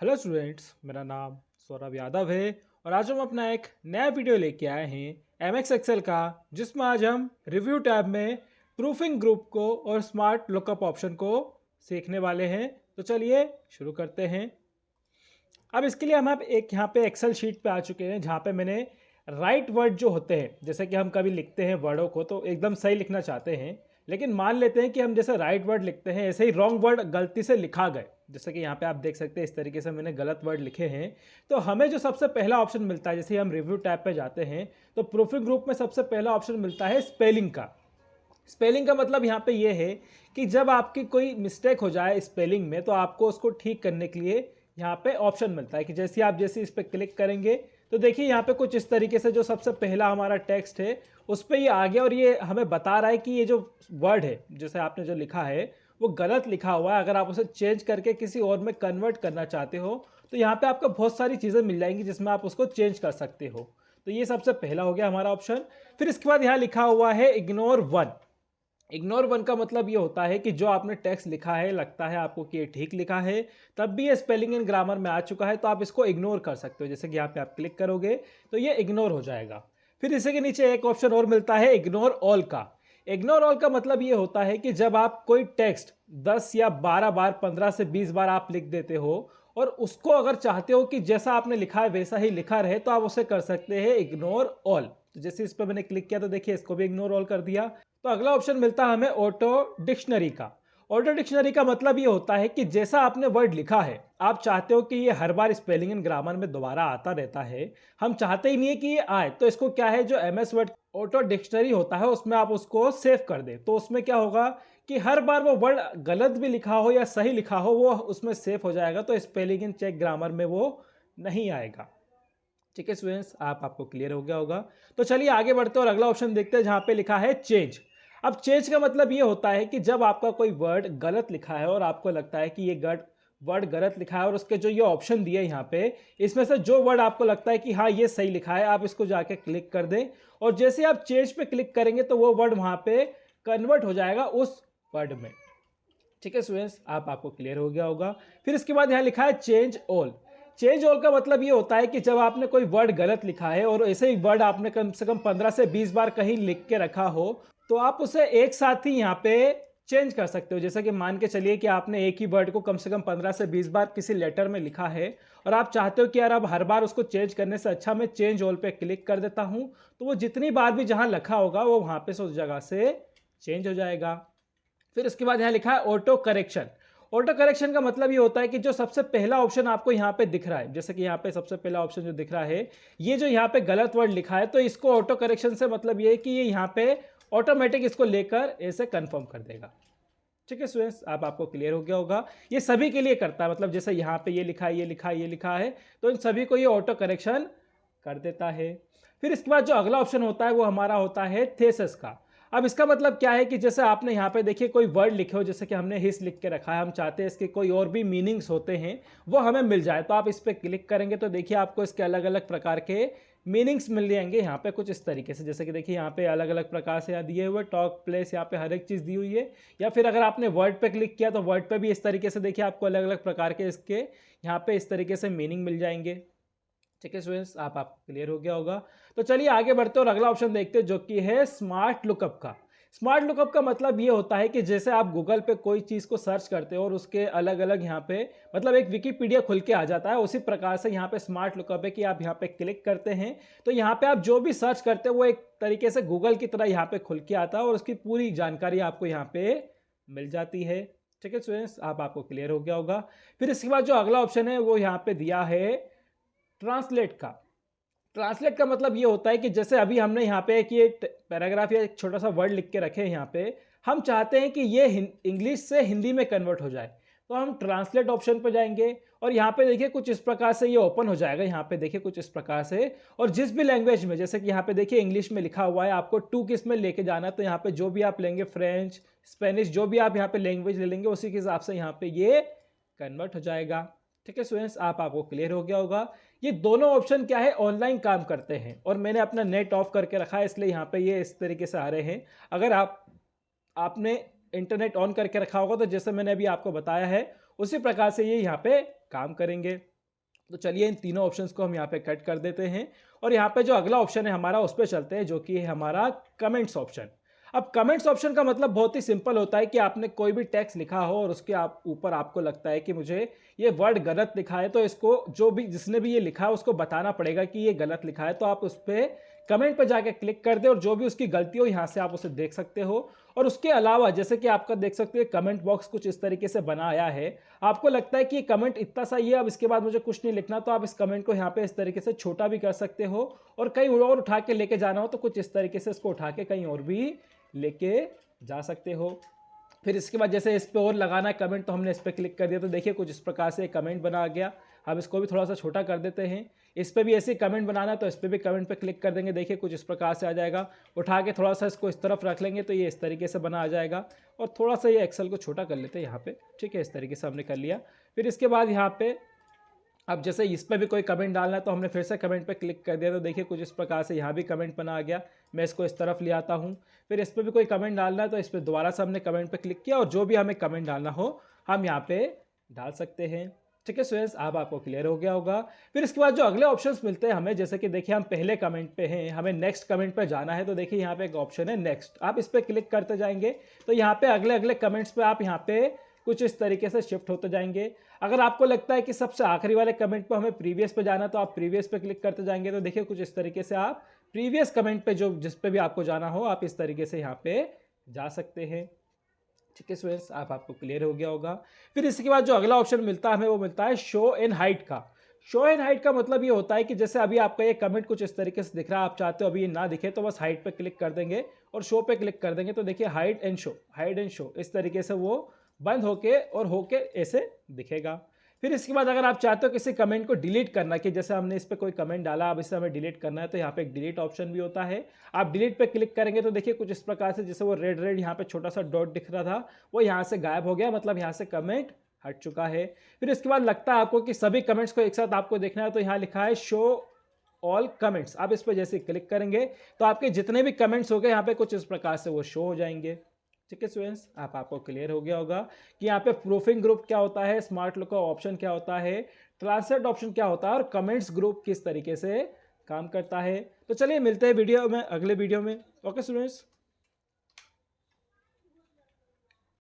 Hello students, मेरा नाम सौरभ यादव है और आज हम अपना एक नया वीडियो लेके आए हैं एम एक्स एक्सेल का, जिसमें आज हम रिव्यू टैब में प्रूफिंग ग्रुप को और स्मार्ट लुकअप ऑप्शन को सीखने वाले हैं। तो चलिए शुरू करते हैं। अब इसके लिए हम एक यहाँ पे एक्सेल शीट पे आ चुके हैं, जहाँ पे मैंने राइट वर्ड जो होते हैं, जैसे कि हम कभी लिखते हैं वर्डों को तो एकदम सही लिखना चाहते हैं, लेकिन मान लेते हैं कि हम जैसे राइट वर्ड लिखते हैं ऐसे ही रॉन्ग वर्ड गलती से लिखा गए। जैसे कि यहाँ पे आप देख सकते हैं इस तरीके से मैंने गलत वर्ड लिखे हैं। तो हमें जो सबसे पहला ऑप्शन मिलता है, जैसे हम रिव्यू टैब पे जाते हैं तो प्रूफिंग ग्रुप में सबसे पहला ऑप्शन मिलता है स्पेलिंग का। स्पेलिंग का मतलब यहाँ पे ये है कि जब आपकी कोई मिस्टेक हो जाए स्पेलिंग में तो आपको उसको ठीक करने के लिए यहाँ पे ऑप्शन मिलता है कि जैसे इस पर क्लिक करेंगे तो देखिए यहाँ पे कुछ इस तरीके से जो सबसे पहला हमारा टेक्स्ट है उस पर ये आ गया और ये हमें बता रहा है कि ये जो वर्ड है जैसे आपने जो लिखा है वो गलत लिखा हुआ है। अगर आप उसे चेंज करके किसी और में कन्वर्ट करना चाहते हो तो यहाँ पे आपको बहुत सारी चीज़ें मिल जाएंगी जिसमें आप उसको चेंज कर सकते हो। तो ये सबसे पहला हो गया हमारा ऑप्शन। फिर इसके बाद यहाँ लिखा हुआ है इग्नोर वन। इग्नोर वन का मतलब ये होता है कि जो आपने टेक्स्ट लिखा है लगता है आपको कि ये ठीक लिखा है, तब भी ये स्पेलिंग एंड ग्रामर में आ चुका है तो आप इसको इग्नोर कर सकते हो। जैसे कि यहाँ पे आप क्लिक करोगे तो ये इग्नोर हो जाएगा। फिर इसी के नीचे एक ऑप्शन और मिलता है इग्नोर ऑल का। इग्नोर ऑल का मतलब ये होता है कि जब आप कोई टेक्स्ट 10 या 12 बार, 15 से 20 बार आप लिख देते हो और उसको अगर चाहते हो कि जैसा आपने लिखा है वैसा ही लिखा रहे तो आप उसे कर सकते हैं इग्नोर ऑल। तो जैसे इस पर मैंने क्लिक किया तो देखिए इसको भी इग्नोर ऑल कर दिया। तो अगला ऑप्शन मिलता है हमें ऑटो डिक्शनरी का। ऑटो डिक्शनरी का मतलब ये होता है कि जैसा आपने वर्ड लिखा है आप चाहते हो कि ये हर बार स्पेलिंग एंड ग्रामर में दोबारा आता रहता है, हम चाहते ही नहीं है कि ये आए, तो इसको क्या है जो M S word auto dictionary होता है उसमें आप उसको सेव कर दे। तो उसमें क्या होगा कि हर बार वो वर्ड गलत भी लिखा हो या सही लिखा हो वो उसमें सेव हो जाएगा, तो स्पेलिंग एंड चेक ग्रामर में वो नहीं आएगा। ठीक है स्टूडेंट्स, आपको क्लियर हो गया होगा। तो चलिए आगे बढ़ते हैं और अगला ऑप्शन देखते हैं जहां पे लिखा है चेंज। अब चेंज का मतलब ये होता है कि जब आपका कोई वर्ड गलत लिखा है और आपको लगता है कि ये वर्ड गलत लिखा है और उसके जो ये ऑप्शन दिए यहाँ पे इसमें से जो वर्ड आपको लगता है कि हाँ ये सही लिखा है आप इसको जाके क्लिक कर दें और जैसे आप चेंज पे क्लिक करेंगे तो वो वर्ड वहां पे कन्वर्ट हो जाएगा उस वर्ड में। ठीक है स्टूडेंट्स, आपको क्लियर हो गया होगा। फिर इसके बाद यहाँ लिखा है चेंज ऑल। चेंज ऑल का मतलब ये होता है कि जब आपने कोई वर्ड गलत लिखा है और ऐसे ही वर्ड आपने कम से कम 15 से 20 बार कहीं लिख के रखा हो तो आप उसे एक साथ ही यहाँ पे चेंज कर सकते हो। जैसे कि मान के चलिए कि आपने एक ही वर्ड को कम से कम 15 से 20 बार किसी लेटर में लिखा है और आप चाहते हो कि यार अब हर बार उसको चेंज करने से अच्छा मैं चेंज ऑल पे क्लिक कर देता हूं, तो वो जितनी बार भी जहां लिखा होगा वो वहां पे से उस जगह से चेंज हो जाएगा। फिर उसके बाद यहाँ लिखा है ऑटो करेक्शन। ऑटो करेक्शन का मतलब ये होता है कि जो सबसे पहला ऑप्शन आपको यहाँ पे दिख रहा है, जैसे कि यहाँ पे सबसे पहला ऑप्शन जो दिख रहा है ये जो यहाँ पे गलत वर्ड लिखा है तो इसको ऑटो करेक्शन से मतलब ये है कि ये यहाँ पे ऑटोमेटिक इसको लेकर ऐसे कंफर्म कर देगा। ठीक है स्टूडेंट्स, आपको क्लियर हो गया होगा। ये सभी के लिए करता है, मतलब जैसे यहाँ पे ये लिखा है, ये लिखा है, ये लिखा है, तो इन सभी को ये ऑटो करेक्शन कर देता है। फिर इसके बाद जो अगला ऑप्शन होता है वो हमारा होता है थेसिस का। अब इसका मतलब क्या है कि जैसे आपने यहाँ पे देखिए कोई वर्ड लिखे हो, जैसे कि हमने हिस लिख के रखा है, हम चाहते हैं इसके कोई और भी मीनिंग्स होते हैं वो हमें मिल जाए, तो आप इस पर क्लिक करेंगे तो देखिए आपको इसके अलग अलग प्रकार के मीनिंग्स मिल जाएंगे यहाँ पे कुछ इस तरीके से। जैसे कि देखिए यहाँ पे अलग अलग प्रकार से दिए हुए टॉक प्लेस, यहाँ पे हर एक चीज़ दी हुई है। या फिर अगर आपने वर्ड पे क्लिक किया तो वर्ड पे भी इस तरीके से देखिए आपको अलग अलग प्रकार के इसके यहाँ पे इस तरीके से मीनिंग मिल जाएंगे। ठीक है स्टूडेंट्स, आपको क्लियर हो गया होगा। तो चलिए आगे बढ़ते हैं और अगला ऑप्शन देखते हैं जो कि है स्मार्ट लुकअप का। स्मार्ट लुकअप का मतलब ये होता है कि जैसे आप गूगल पे कोई चीज़ को सर्च करते हो और उसके अलग अलग यहाँ पे मतलब एक विकिपीडिया खुल के आ जाता है, उसी प्रकार से यहाँ पे स्मार्ट लुकअप है कि आप यहाँ पे क्लिक करते हैं तो यहाँ पे आप जो भी सर्च करते हो वो एक तरीके से गूगल की तरह यहाँ पे खुल के आता है और उसकी पूरी जानकारी आपको यहाँ पे मिल जाती है। ठीक है स्टूडेंट्स, आपको क्लियर हो गया होगा। फिर इसके बाद जो अगला ऑप्शन है वो यहाँ पे दिया है ट्रांसलेट का। ट्रांसलेट का मतलब ये होता है कि जैसे अभी हमने यहाँ पे एक ये पैराग्राफ या एक छोटा सा वर्ड लिख के रखे हैं, यहाँ पे हम चाहते हैं कि ये इंग्लिश से हिंदी में कन्वर्ट हो जाए, तो हम ट्रांसलेट ऑप्शन पे जाएंगे और यहाँ पे देखिए कुछ इस प्रकार से ये ओपन हो जाएगा। यहाँ पे देखिए कुछ इस प्रकार से, और जिस भी लैंग्वेज में, जैसे कि यहाँ पे देखिए इंग्लिश में लिखा हुआ है आपको टू किस में लेके जाना है, तो यहाँ पे जो भी आप लेंगे फ्रेंच, स्पेनिश, जो भी आप यहाँ पे लैंग्वेज ले लेंगे उसी के हिसाब से यहाँ पे ये कन्वर्ट हो जाएगा। ठीक है स्टूडेंट्स, आपको क्लियर हो गया होगा। ये दोनों ऑप्शन क्या है, ऑनलाइन काम करते हैं और मैंने अपना नेट ऑफ करके रखा है इसलिए यहाँ पे ये इस तरीके से आ रहे हैं। अगर आपने इंटरनेट ऑन करके रखा होगा तो जैसे मैंने अभी आपको बताया है उसी प्रकार से ये यहाँ पे काम करेंगे। तो चलिए इन तीनों ऑप्शंस को हम यहाँ पे कट कर देते हैं और यहाँ पे जो अगला ऑप्शन है हमारा उस पर चलते हैं, जो कि है हमारा कमेंट्स ऑप्शन। अब कमेंट्स ऑप्शन का मतलब बहुत ही सिंपल होता है कि आपने कोई भी टेक्स्ट लिखा हो और उसके ऊपर आपको लगता है कि मुझे ये वर्ड गलत लिखा है, तो इसको जो भी जिसने भी ये लिखा है उसको बताना पड़ेगा कि ये गलत लिखा है। तो आप उस पर कमेंट पर जाके क्लिक कर दे और जो भी उसकी गलती हो यहाँ से आप उसे देख सकते हो। और उसके अलावा जैसे कि आपका देख सकते हो कमेंट बॉक्स कुछ इस तरीके से बनाया है। आपको लगता है कि ये कमेंट इतना सही है, अब इसके बाद मुझे कुछ नहीं लिखना, तो आप इस कमेंट को यहाँ पे इस तरीके से छोटा भी कर सकते हो और कहीं और उठा के लेके जाना हो तो कुछ इस तरीके से इसको उठा के कहीं और भी लेके जा सकते हो। फिर इसके बाद जैसे इस पे और लगाना है कमेंट, तो हमने इस पर क्लिक कर दिया तो देखिए कुछ इस प्रकार से कमेंट बना गया। अब इसको भी थोड़ा सा छोटा कर देते हैं। इस पे भी ऐसे कमेंट बनाना है तो इस पे भी कमेंट पे क्लिक कर देंगे, देखिए कुछ इस प्रकार से आ जाएगा। उठा के थोड़ा सा इसको इस तरफ रख लेंगे तो ये इस तरीके से बना आ जाएगा। और थोड़ा सा ये एक्सेल को छोटा कर लेते हैं यहाँ पे, ठीक है, इस तरीके से हमने कर लिया। फिर इसके बाद यहाँ पे अब जैसे इस पर भी कोई कमेंट डालना है तो हमने फिर से कमेंट पे क्लिक कर दिया तो देखिए कुछ इस प्रकार से यहाँ भी कमेंट बना आ गया। मैं इसको इस तरफ ले आता हूँ। फिर इस पर भी कोई कमेंट डालना है तो इस पर दोबारा से हमने कमेंट पे क्लिक किया और जो भी हमें कमेंट डालना हो हम यहाँ पे डाल सकते हैं। ठीक है स्टूडेंट्स, अब आपको क्लियर हो गया होगा। फिर इसके बाद जो अगले ऑप्शंस मिलते हैं हमें, जैसे कि देखिए हम पहले कमेंट पे हैं, हमें नेक्स्ट कमेंट पे जाना है तो देखिए यहाँ पे एक ऑप्शन है नेक्स्ट, आप इस पर क्लिक करते जाएंगे तो यहाँ पे अगले अगले कमेंट्स पे आप यहाँ पे कुछ इस तरीके से शिफ्ट होते जाएंगे। अगर आपको लगता है कि सबसे आखिरी वाले कमेंट पे हमें प्रीवियस पे जाना तो आप प्रीवियस पे क्लिक करते जाएंगे तो देखिए कुछ इस तरीके से आप प्रीवियस कमेंट पे जो जिस पे भी आपको जाना हो आप इस तरीके से यहाँ पे जा सकते हैं। ठीक है स्टूडेंट्स, आपको क्लियर हो गया होगा। फिर इसके बाद जो अगला ऑप्शन मिलता है हमें वो मिलता है शो इन हाइट का। शो इन हाइट का मतलब ये होता है कि जैसे अभी आपका ये कमेंट कुछ इस तरीके से दिख रहा है, आप चाहते हो अभी ये ना दिखे तो बस हाइट पे क्लिक कर देंगे और शो पे क्लिक कर देंगे तो देखिए हाइड एंड शो इस तरीके से वो बंद होके और होके ऐसे दिखेगा। फिर इसके बाद अगर आप चाहते हो किसी कमेंट को डिलीट करना, कि जैसे हमने इस पर कोई कमेंट डाला अब इसे हमें डिलीट करना है तो यहाँ पे एक डिलीट ऑप्शन भी होता है। आप डिलीट पे क्लिक करेंगे तो देखिए कुछ इस प्रकार से जैसे वो रेड रेड यहाँ पे छोटा सा डॉट दिख रहा था वो यहाँ से गायब हो गया, मतलब यहाँ से कमेंट हट चुका है। फिर इसके बाद लगता है आपको कि सभी कमेंट्स को एक साथ आपको देखना है तो यहाँ लिखा है शो ऑल कमेंट्स, आप इस पर जैसे क्लिक करेंगे तो आपके जितने भी कमेंट्स हो गए यहाँ पे कुछ इस प्रकार से वो शो हो जाएंगे। ठीक है स्टूडेंट्स, आपको क्लियर हो गया होगा कि यहाँ पे प्रूफिंग ग्रुप क्या होता है, स्मार्ट लुकअप ऑप्शन क्या होता है, ट्रांसलेट ऑप्शन क्या होता है और कमेंट्स ग्रुप किस तरीके से काम करता है। तो चलिए मिलते हैं वीडियो में, अगले वीडियो में। Okay students.